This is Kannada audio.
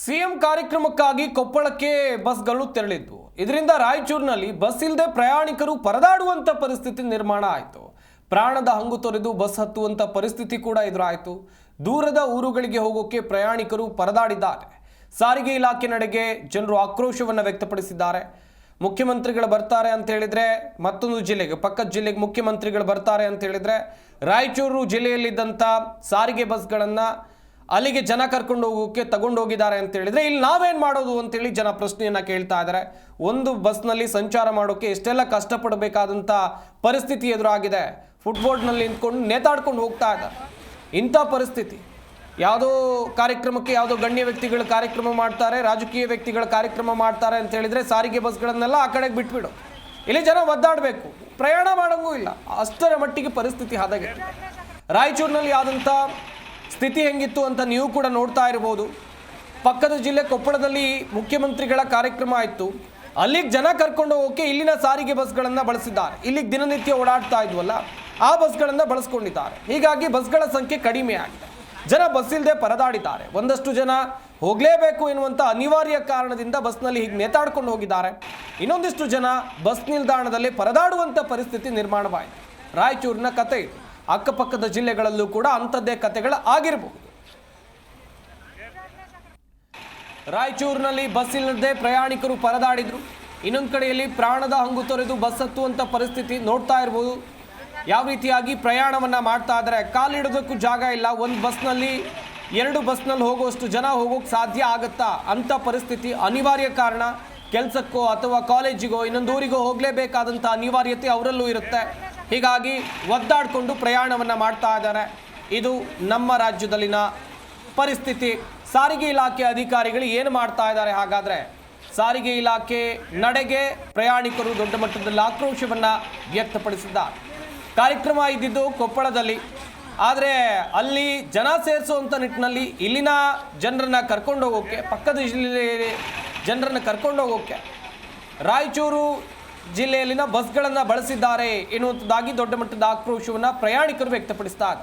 ಸಿಎಂ ಕಾರ್ಯಕ್ರಮಕ್ಕಾಗಿ ಕೊಪ್ಪಳಕ್ಕೆ ಬಸ್ಗಳು ತೆರಳಿದ್ವು. ಇದರಿಂದ ರಾಯಚೂರಿನಲ್ಲಿ ಬಸ್ ಇಲ್ಲದೆ ಪ್ರಯಾಣಿಕರು ಪರದಾಡುವಂತ ಪರಿಸ್ಥಿತಿ ನಿರ್ಮಾಣ ಆಯಿತು. ಪ್ರಾಣದ ಹಂಗು ತೊರೆದು ಬಸ್ ಹತ್ತುವಂತ ಪರಿಸ್ಥಿತಿ ಕೂಡ ಎದುರಾಯಿತು. ದೂರದ ಊರುಗಳಿಗೆ ಹೋಗೋಕೆ ಪ್ರಯಾಣಿಕರು ಪರದಾಡಿದ್ದಾರೆ. ಸಾರಿಗೆ ಇಲಾಖೆ ನಡೆಗೆ ಜನರು ಆಕ್ರೋಶವನ್ನು ವ್ಯಕ್ತಪಡಿಸಿದ್ದಾರೆ. ಮುಖ್ಯಮಂತ್ರಿಗಳು ಬರ್ತಾರೆ ಅಂತ ಹೇಳಿದ್ರೆ ಮತ್ತೊಂದು ಜಿಲ್ಲೆಗೆ, ಪಕ್ಕದ ಜಿಲ್ಲೆಗೆ ಮುಖ್ಯಮಂತ್ರಿಗಳು ಬರ್ತಾರೆ ಅಂತ ಹೇಳಿದ್ರೆ ರಾಯಚೂರು ಜಿಲ್ಲೆಯಲ್ಲಿದ್ದಂಥ ಸಾರಿಗೆ ಬಸ್ಗಳನ್ನು ಅಲ್ಲಿಗೆ ಜನ ಕರ್ಕೊಂಡು ಹೋಗೋಕೆ ತಗೊಂಡು ಹೋಗಿದ್ದಾರೆ ಅಂತ ಹೇಳಿದ್ರೆ ಇಲ್ಲಿ ನಾವೇನು ಮಾಡೋದು ಅಂತೇಳಿ ಜನ ಪ್ರಶ್ನೆಯನ್ನು ಕೇಳ್ತಾ ಇದ್ದಾರೆ. ಒಂದು ಬಸ್ನಲ್ಲಿ ಸಂಚಾರ ಮಾಡೋಕ್ಕೆ ಎಷ್ಟೆಲ್ಲ ಕಷ್ಟಪಡಬೇಕಾದಂಥ ಪರಿಸ್ಥಿತಿ ಎದುರಾಗಿದೆ. ಫುಟ್ಬೋರ್ಡ್ನಲ್ಲಿ ನಿಂತ್ಕೊಂಡು ನೇತಾಡ್ಕೊಂಡು ಹೋಗ್ತಾ ಇದ್ದಾರೆ. ಇಂಥ ಪರಿಸ್ಥಿತಿ ಯಾವುದೋ ಕಾರ್ಯಕ್ರಮಕ್ಕೆ ಯಾವುದೋ ಗಣ್ಯ ವ್ಯಕ್ತಿಗಳು ಕಾರ್ಯಕ್ರಮ ಮಾಡ್ತಾರೆ, ರಾಜಕೀಯ ವ್ಯಕ್ತಿಗಳ ಕಾರ್ಯಕ್ರಮ ಮಾಡ್ತಾರೆ ಅಂತ ಹೇಳಿದ್ರೆ ಸಾರಿಗೆ ಬಸ್ಗಳನ್ನೆಲ್ಲ ಆ ಕಡೆಗೆ ಬಿಟ್ಬಿಡು. ಇಲ್ಲಿ ಜನ ಒದ್ದಾಡಬೇಕು, ಪ್ರಯಾಣ ಮಾಡೋಂಗೂ ಇಲ್ಲ. ಅಷ್ಟರ ಮಟ್ಟಿಗೆ ಪರಿಸ್ಥಿತಿ ಹದಗೆಟ್ಟಿದೆ. ರಾಯಚೂರಿನಲ್ಲಿ ಆದಂಥ ಸ್ಥಿತಿ ಹೆಂಗಿತ್ತು ಅಂತ ನೀವು ಕೂಡ ನೋಡ್ತಾ ಇರ್ಬೋದು. ಪಕ್ಕದ ಜಿಲ್ಲೆ ಕೊಪ್ಪಳದಲ್ಲಿ ಮುಖ್ಯಮಂತ್ರಿಗಳ ಕಾರ್ಯಕ್ರಮ ಆಯಿತು. ಅಲ್ಲಿಗೆ ಜನ ಕರ್ಕೊಂಡು ಹೋಗೋಕೆ ಇಲ್ಲಿನ ಸಾರಿಗೆ ಬಸ್ಗಳನ್ನು ಬಳಸಿದ್ದಾರೆ. ಇಲ್ಲಿಗೆ ದಿನನಿತ್ಯ ಓಡಾಡ್ತಾ ಇದ್ವಲ್ಲ ಆ ಬಸ್ಗಳನ್ನು ಬಳಸ್ಕೊಂಡಿದ್ದಾರೆ. ಹೀಗಾಗಿ ಬಸ್ಗಳ ಸಂಖ್ಯೆ ಕಡಿಮೆ ಆಗಿದೆ. ಜನ ಬಸ್ ಇಲ್ಲದೆ ಪರದಾಡಿದ್ದಾರೆ. ಒಂದಷ್ಟು ಜನ ಹೋಗಲೇಬೇಕು ಎನ್ನುವಂಥ ಅನಿವಾರ್ಯ ಕಾರಣದಿಂದ ಬಸ್ನಲ್ಲಿ ಹೀಗೆ ನೇತಾಡ್ಕೊಂಡು ಹೋಗಿದ್ದಾರೆ. ಇನ್ನೊಂದಿಷ್ಟು ಜನ ಬಸ್ ನಿಲ್ದಾಣದಲ್ಲಿ ಪರದಾಡುವಂಥ ಪರಿಸ್ಥಿತಿ ನಿರ್ಮಾಣವಾಯಿತು. ರಾಯಚೂರಿನ ಕತೆ ಇದು. ಅಕ್ಕಪಕ್ಕದ ಜಿಲ್ಲೆಗಳಲ್ಲೂ ಕೂಡ ಅಂಥದ್ದೇ ಕತೆಗಳು ಆಗಿರಬಹುದು. ರಾಯಚೂರಿನಲ್ಲಿ ಬಸ್ ಇಲ್ಲದೆ ಪ್ರಯಾಣಿಕರು ಪರದಾಡಿದ್ರು. ಇನ್ನೊಂದು ಕಡೆಯಲ್ಲಿ ಪ್ರಾಣದ ಹಂಗು ತೊರೆದು ಬಸ್ ಹತ್ತುವಂಥ ಪರಿಸ್ಥಿತಿ ನೋಡ್ತಾ ಇರ್ಬೋದು. ಯಾವ ರೀತಿಯಾಗಿ ಪ್ರಯಾಣವನ್ನು ಮಾಡ್ತಾ ಇದ್ದಾರೆ. ಕಾಲಿಡೋದಕ್ಕೂ ಜಾಗ ಇಲ್ಲ. ಒಂದು ಬಸ್ನಲ್ಲಿ 2 ಬಸ್ನಲ್ಲಿ ಹೋಗುವಷ್ಟು ಜನ ಹೋಗೋಕ್ಕೆ ಸಾಧ್ಯ ಆಗುತ್ತಾ? ಅಂಥ ಪರಿಸ್ಥಿತಿ. ಅನಿವಾರ್ಯ ಕಾರಣ, ಕೆಲಸಕ್ಕೋ ಅಥವಾ ಕಾಲೇಜಿಗೋ ಇನ್ನೊಂದು ಊರಿಗೋ ಹೋಗಲೇಬೇಕಾದಂಥ ಅನಿವಾರ್ಯತೆ ಅವರಲ್ಲೂ ಇರುತ್ತೆ. ಹೀಗಾಗಿ ಒದ್ದಾಡಿಕೊಂಡು ಪ್ರಯಾಣವನ್ನು ಮಾಡ್ತಾ ಇದ್ದಾರೆ. ಇದು ನಮ್ಮ ರಾಜ್ಯದಲ್ಲಿನ ಪರಿಸ್ಥಿತಿ. ಸಾರಿಗೆ ಇಲಾಖೆ ಅಧಿಕಾರಿಗಳು ಏನು ಮಾಡ್ತಾ ಇದ್ದಾರೆ? ಹಾಗಾದರೆ ಸಾರಿಗೆ ಇಲಾಖೆ ನಡೆಗೆ ಪ್ರಯಾಣಿಕರು ದೊಡ್ಡ ಮಟ್ಟದಲ್ಲಿ ಆಕ್ರೋಶವನ್ನು ವ್ಯಕ್ತಪಡಿಸಿದ್ದಾರೆ. ಕಾರ್ಯಕ್ರಮ ಇದ್ದಿದ್ದು ಕೊಪ್ಪಳದಲ್ಲಿ, ಆದರೆ ಅಲ್ಲಿ ಜನ ಸೇರಿಸುವಂಥ ನಿಟ್ಟಿನಲ್ಲಿ ಇಲ್ಲಿನ ಜನರನ್ನು ಕರ್ಕೊಂಡು ಹೋಗೋಕ್ಕೆ, ಪಕ್ಕದ ಜಿಲ್ಲೆಯಲ್ಲಿ ಜನರನ್ನು ಕರ್ಕೊಂಡು ಹೋಗೋಕ್ಕೆ ರಾಯಚೂರು ಜಿಲ್ಲೆಯಲ್ಲಿನ ಬಸ್ಗಳನ್ನು ಬಳಸಿದ್ದಾರೆ ಎನ್ನುವಂಥದ್ದಾಗಿ ದೊಡ್ಡ ಮಟ್ಟದ ಆಕ್ರೋಶವನ್ನು ಪ್ರಯಾಣಿಕರು ವ್ಯಕ್ತಪಡಿಸ್ತಾರೆ.